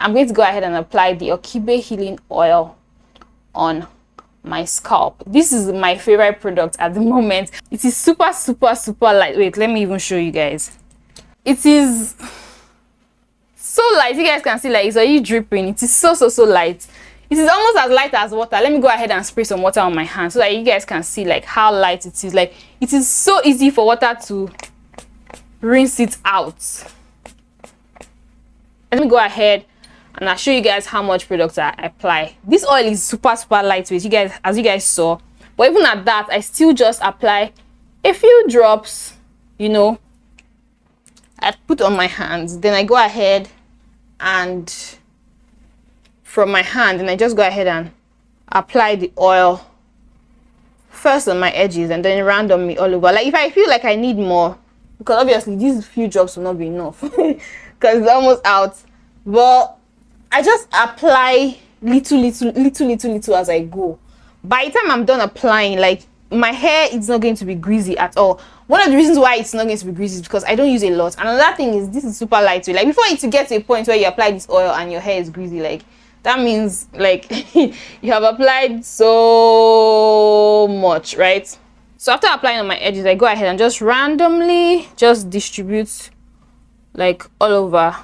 I'm going to go ahead and apply the Okibe healing oil on my scalp. This is my favorite product at the moment. It is super lightweight. Let me even show you guys. It is so light. You guys can see, like, it's already dripping. It is so light. It is almost as light as water. Let me go ahead and spray some water on my hand so that you guys can see like how light it is. Like, it is so easy for water to rinse it out. Let me go ahead and I'll show you guys how much product I apply. This oil is super lightweight, you guys, as you guys saw. But even at that, I still just apply a few drops, you know, I put on my hands. Then I go ahead and from my hand, and I just go ahead and apply the oil first on my edges and then randomly all over. Like, if I feel like I need more, because obviously these few drops will not be enough because it's almost out, but I just apply little as I go. By the time I'm done applying, like, my hair is not going to be greasy at all. One of the reasons why it's not going to be greasy is because I don't use a lot. Another thing is, this is super lightweight. Like, before it gets to a point where you apply this oil and your hair is greasy, like, that means like you have applied so much, right? So after applying on my edges, I go ahead and just randomly just distribute like all over,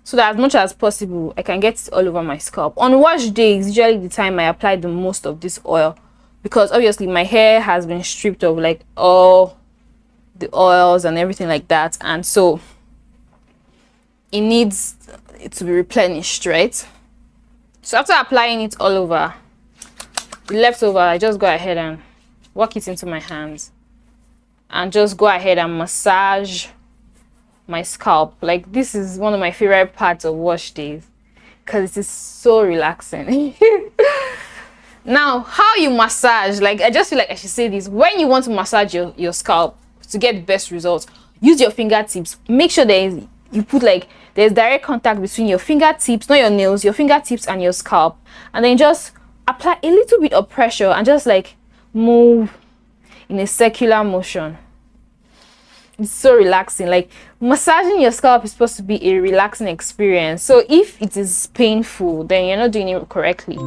so that as much as possible I can get it all over my scalp. On wash days, usually the time I apply the most of this oil, because obviously my hair has been stripped of like all the oils and everything like that, and so it needs it to be replenished, right? So after applying it all over, the leftover, I just go ahead and work it into my hands and just go ahead and massage my scalp. Like, this is one of my favorite parts of wash days because it is so relaxing. Now, how you massage, like, I just feel like I should say this. When you want to massage your scalp to get the best results, use your fingertips. Make sure you put like there's direct contact between your fingertips, not your nails, your fingertips and your scalp, and then just apply a little bit of pressure and just like move in a circular motion. It's so relaxing. Like, massaging your scalp is supposed to be a relaxing experience, so if it is painful, then you're not doing it correctly.